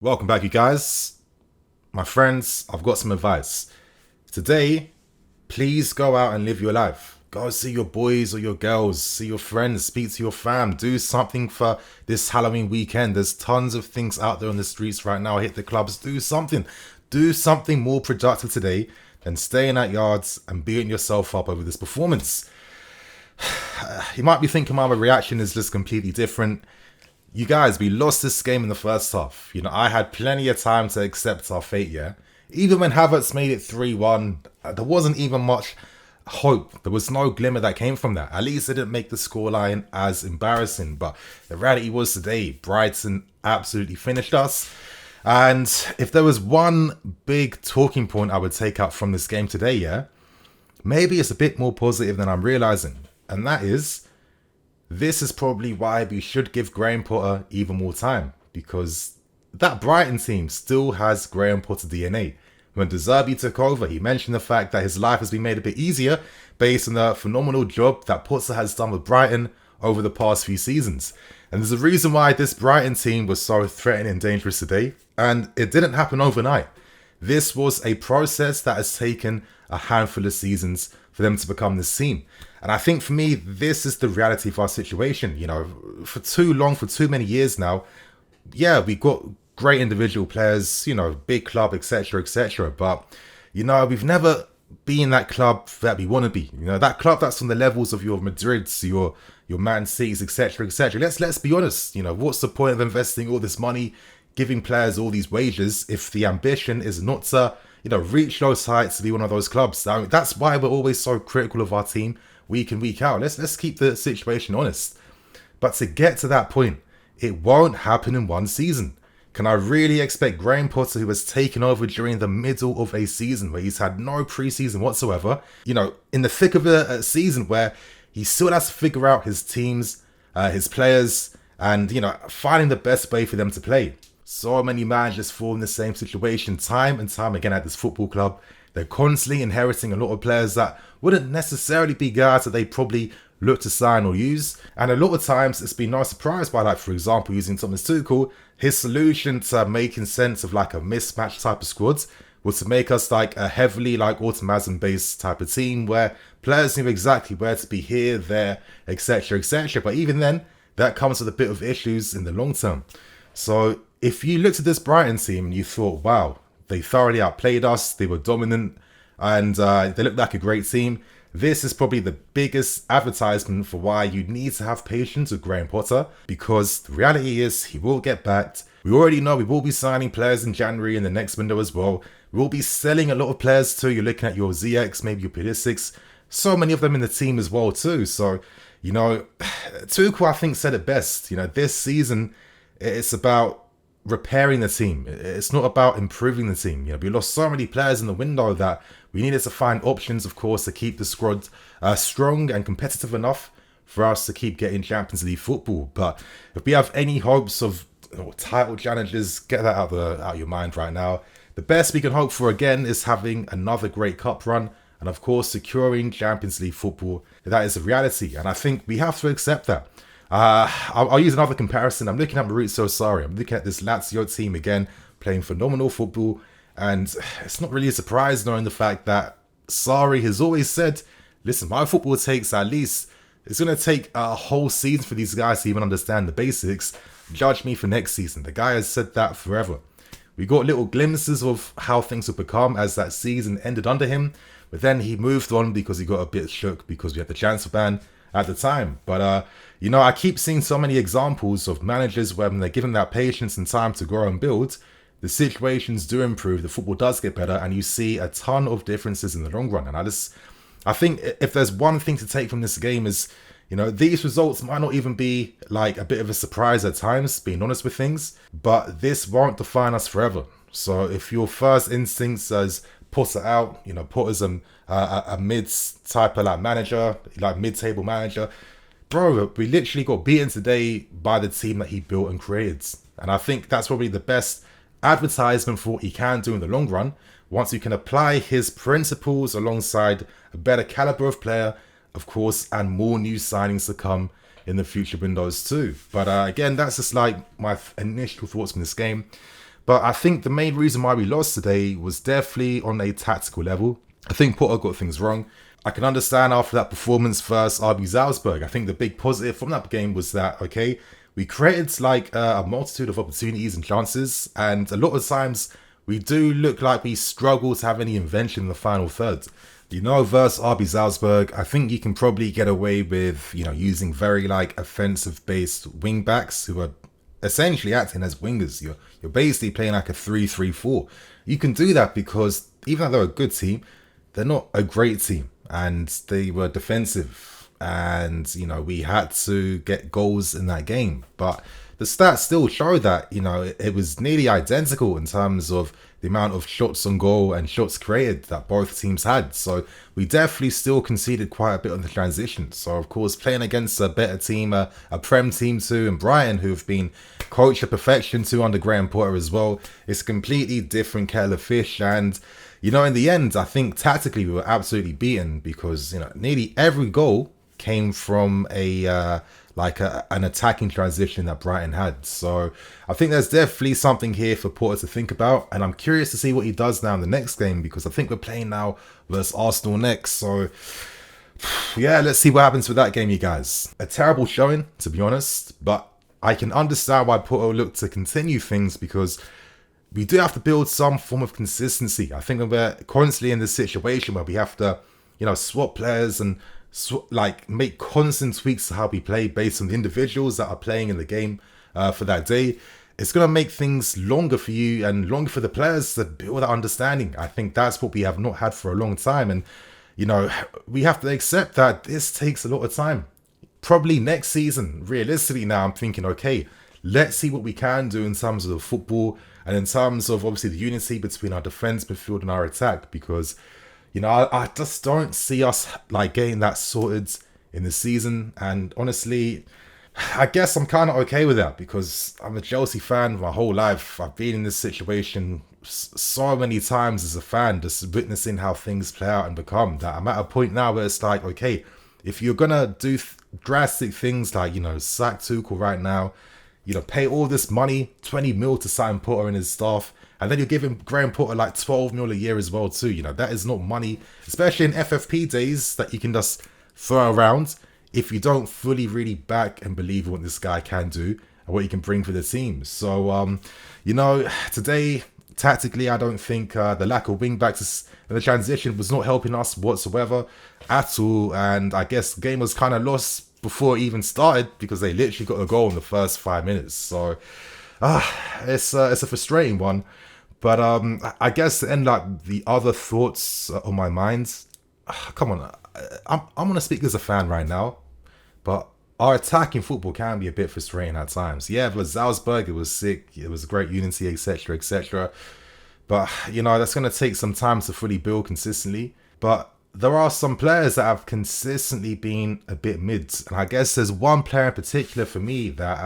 Welcome back, you guys. My friends, I've got some advice. Today, please go out and live your life. Go see your boys or your girls, see your friends, speak to your fam, do something for this Halloween weekend. There's tons of things out there on the streets right now. Hit the clubs, do something. Do something more productive today than staying at yards and beating yourself up over this performance. You might be thinking my reaction is just completely different. You guys, we lost this game in the first half. I had plenty of time to accept our fate, yeah? Even when Havertz made it 3-1, there wasn't even much hope. There was no glimmer that came from that. At least it didn't make the scoreline as embarrassing. But the reality was today, Brighton absolutely finished us. And if there was one big talking point I would take out from this game today, yeah? Maybe it's a bit more positive than I'm realizing. And that is, this is probably why we should give Graham Potter even more time, because that Brighton team still has Graham Potter DNA. When De Zerbi took over, he mentioned the fact that his life has been made a bit easier based on the phenomenal job that Potter has done with Brighton over the past few seasons. And there's a reason why this Brighton team was so threatening and dangerous today, and it didn't happen overnight. This was a process that has taken a handful of seasons for them to become this team. And I think for me, this is the reality of our situation. For too long, for too many years now, yeah, we got great individual players, big club, etc., etc. But, we've never been that club that we want to be. That club that's on the levels of your Madrids, your Man Cities, etc., etc. Let's be honest. What's the point of investing all this money, giving players all these wages, if the ambition is not to, reach those heights to be one of those clubs? I mean, that's why we're always so critical of our team week in, week out. Let's keep the situation honest. But to get to that point, it won't happen in one season. Can I really expect Graham Potter, who has taken over during the middle of a season where he's had no preseason whatsoever, in the thick of a season where he still has to figure out his teams, his players, and, finding the best way for them to play? So many managers fall in the same situation time and time again at this football club. They're constantly inheriting a lot of players that wouldn't necessarily be guys that they probably look to sign or use. And a lot of times it's been no surprise by, for example, using Thomas Tuchel, his solution to making sense of a mismatch type of squad was to make us a heavily automatism based type of team where players knew exactly where to be here, there, etc., etc. But even then, that comes with a bit of issues in the long term. So if you looked at this Brighton team and you thought, wow, they thoroughly outplayed us, they were dominant, and they looked like a great team, this is probably the biggest advertisement for why you need to have patience with Graham Potter, because the reality is he will get backed. We already know we will be signing players in January in the next window as well. We will be selling a lot of players too. You're looking at your ZX, maybe your Pulisic, so many of them in the team as well too. So, Tuchel, I think, said it best. This season, it's about repairing the team. It's not about improving the team. We lost so many players in the window that we needed to find options, of course, to keep the squad strong and competitive enough for us to keep getting Champions League football. But if we have any hopes of title challenges, get that out of your mind right now. The best we can hope for again is having another great cup run, and of course securing Champions League football. That is a reality, and I think we have to accept that. I'll use another comparison. I'm looking at Maurizio Sarri. I'm looking at this Lazio team again, playing phenomenal football. And it's not really a surprise knowing the fact that Sarri has always said, listen, my football takes it's going to take a whole season for these guys to even understand the basics. Judge me for next season. The guy has said that forever. We got little glimpses of how things would become as that season ended under him. But then he moved on because he got a bit shook because we had the transfer ban at the time. But, I keep seeing so many examples of managers where when they're given that patience and time to grow and build, the situations do improve, the football does get better, and you see a ton of differences in the long run. And I think if there's one thing to take from this game is, these results might not even be a bit of a surprise at times, being honest with things, but this won't define us forever. So if your first instincts as Potter out, Potter's a mid-type of manager, mid-table manager, bro, we literally got beaten today by the team that he built and created. And I think that's probably the best advertisement for what he can do in the long run once you can apply his principles alongside a better caliber of player, of course, and more new signings to come in the future windows too. But again, that's just my initial thoughts from this game. But I think the main reason why we lost today was definitely on a tactical level. I think Potter got things wrong. I can understand after that performance versus RB Salzburg. I think the big positive from that game was that, okay, we created like a multitude of opportunities and chances, and a lot of times we do look like we struggle to have any invention in the final third. You know, versus RB Salzburg, I think you can probably get away with, you know, using very like offensive-based wing backs who are essentially acting as wingers. You're basically playing like a 3-3-4. You can do that because even though they're a good team, they're not a great team, and they were defensive, and you know, we had to get goals in that game. But the stats still show that, you know, it was nearly identical in terms of the amount of shots on goal and shots created that both teams had. So we definitely still conceded quite a bit on the transition. So of course, playing against a better team, a Prem team too, and Brighton, who have been coached to perfection too under Graham Potter as well, it's a completely different kettle of fish. And you know, in the end, I think tactically we were absolutely beaten because, you know, nearly every goal came from an attacking transition that Brighton had. So I think there's definitely something here for Porter to think about, and I'm curious to see what he does now in the next game, because I think we're playing now versus Arsenal next. So yeah, let's see what happens with that game, you guys. A terrible showing, to be honest, but I can understand why Porter looked to continue things, because we do have to build some form of consistency. I think we're constantly in this situation where we have to, you know, swap players and make constant tweaks to how we play based on the individuals that are playing in the game for that day. It's going to make things longer for you and longer for the players to build that understanding. I think that's what we have not had for a long time. And, you know, we have to accept that this takes a lot of time. Probably next season, realistically now, I'm thinking, okay, let's see what we can do in terms of the football and in terms of obviously the unity between our defense, midfield and our attack, because, you know, I just don't see us like getting that sorted in the season. And honestly, I guess I'm kind of okay with that, because I'm a Chelsea fan my whole life. I've been in this situation so many times as a fan, just witnessing how things play out and become, that I'm at a point now where it's like, okay, if you're going to do drastic things like, you know, sack Tuchel right now, you know, pay all this money, 20 mil to sign Potter and his staff, and then you're giving Graham Potter like 12 mil a year as well too. You know, that is not money, especially in FFP days, that you can just throw around if you don't fully really back and believe what this guy can do and what he can bring for the team. So, you know, today, tactically, I don't think the lack of wing backs and the transition was not helping us whatsoever at all. And I guess the game was kind of lost before it even started, because they literally got a goal in the first 5 minutes. So it's a frustrating one. But I guess to end like the other thoughts on my mind, come on, I'm gonna speak as a fan right now, but our attacking football can be a bit frustrating at times. Yeah, it was Salzburg, it was sick, it was great unity, etc., etc. But you know, that's gonna take some time to fully build consistently. But there are some players that have consistently been a bit mid, and I guess there's one player in particular for me that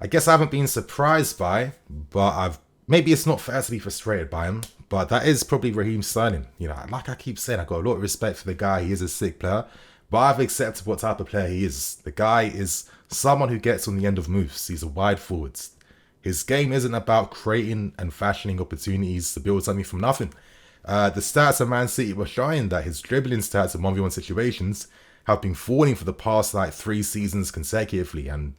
I guess I haven't been surprised by, but maybe it's not fair to be frustrated by him, but that is probably Raheem Sterling. You know, like I keep saying, I got a lot of respect for the guy. He is a sick player, but I've accepted what type of player he is. The guy is someone who gets on the end of moves. He's a wide forward. His game isn't about creating and fashioning opportunities to build something from nothing. The stats of Man City were showing that his dribbling stats in 1v1 situations have been falling for the past like 3 seasons consecutively. And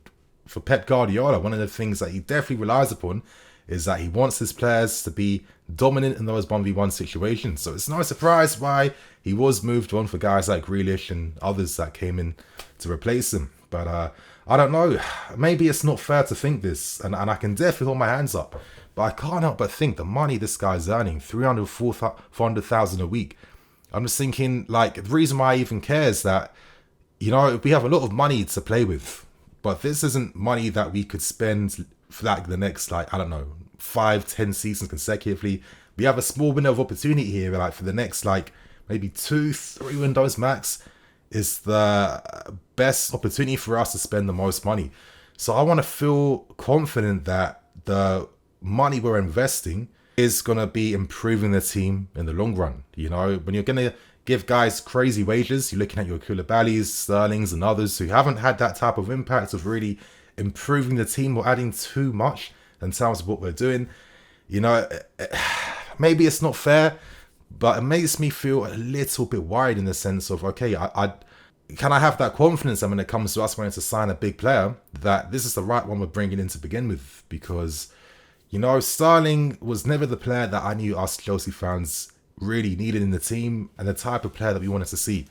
for Pep Guardiola, one of the things that he definitely relies upon is that he wants his players to be dominant in those 1v1 situations. So it's no surprise why he was moved on for guys like Grealish and others that came in to replace him. But I don't know, maybe it's not fair to think this, and I can definitely hold my hands up, but I can't help but think the money this guy's earning, 400,000 a week. I'm just thinking, like, the reason why I even care is that, you know, we have a lot of money to play with, but this isn't money that we could spend for like the next, like, I don't know, 5-10 seasons consecutively. We have a small window of opportunity here, like for the next like maybe 2-3 windows max is the best opportunity for us to spend the most money. So I want to feel confident that the money we're investing is going to be improving the team in the long run. You know, when you're going to give guys crazy wages, you're looking at your Koulibalys, Sterlings and others who haven't had that type of impact of really improving the team or adding too much in terms of what we're doing. You know, maybe it's not fair, but it makes me feel a little bit worried in the sense of, okay, I can I have that confidence that when it comes to us wanting to sign a big player, that this is the right one we're bringing in to begin with? Because, you know, Sterling was never the player that I knew us Chelsea fans really needed in the team and the type of player that we wanted to see.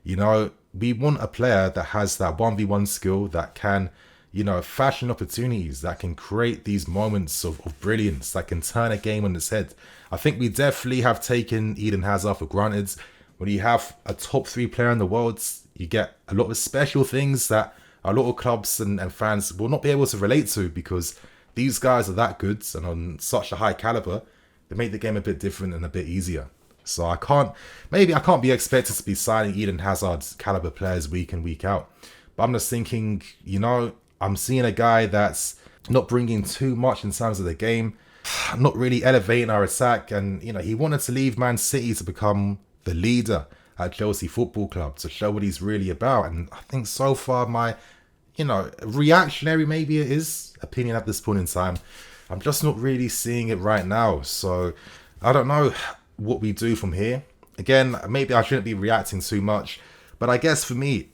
You know, we want a player that has that 1v1 skill, that can, you know, fashion opportunities, that can create these moments of brilliance, that can turn a game on its head. I think we definitely have taken Eden Hazard for granted. When you have a top 3 player in the world, you get a lot of special things that a lot of clubs and fans will not be able to relate to, because these guys are that good and on such a high caliber. They make the game a bit different and a bit easier. So I can't be expected to be signing Eden Hazard caliber players week in, week out. But I'm just thinking, you know, I'm seeing a guy that's not bringing too much in terms of the game, not really elevating our attack. And, you know, he wanted to leave Man City to become the leader at Chelsea Football Club, to show what he's really about. And I think so far my, you know, reactionary maybe it is, opinion at this point in time, I'm just not really seeing it right now. So I don't know what we do from here. Again, maybe I shouldn't be reacting too much, but I guess for me,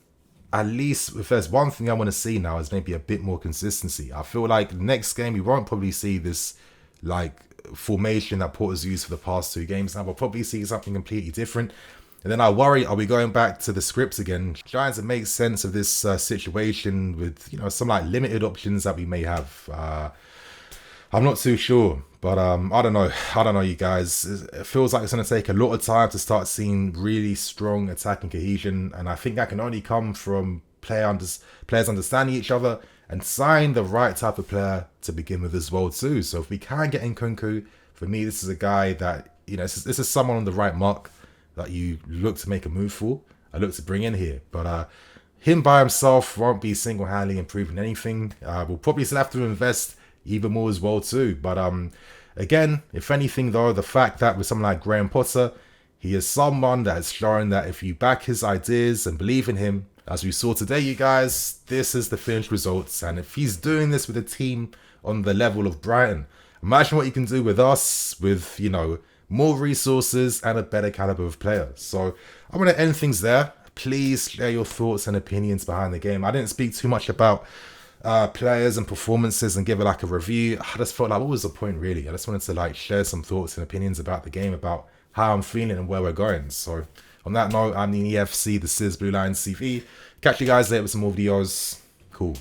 at least if there's one thing I want to see now, is maybe a bit more consistency. I feel like next game we won't probably see this like formation that Porter's used for the past 2 games. Now we'll probably see something completely different. And then I worry, are we going back to the scripts again, trying to make sense of this situation with, you know, some like limited options that we may have. I'm not too sure, but I don't know, you guys. It feels like it's going to take a lot of time to start seeing really strong attacking cohesion, and I think that can only come from players understanding each other and sign the right type of player to begin with as well too. So if we can get Nkunku, for me, this is a guy that, you know, this is someone on the right mark that you look to make a move for. I look to bring in here, but him by himself won't be single-handedly improving anything. We'll probably still have to invest even more as well too. But again, if anything though, the fact that with someone like Graham Potter, he is someone that has shown that if you back his ideas and believe in him, as we saw today, you guys, this is the finished results. And if he's doing this with a team on the level of Brighton, imagine what you can do with us, with, you know, more resources and a better caliber of players. So I'm going to end things there. Please share your thoughts and opinions behind the game. I didn't speak too much about players and performances and give it like a review. I just felt like, what was the point really? I just wanted to like share some thoughts and opinions about the game, about how I'm feeling and where we're going. So on that note, I'm the EFC, this is BlueLionsTV. Catch you guys later with some more videos. Cool.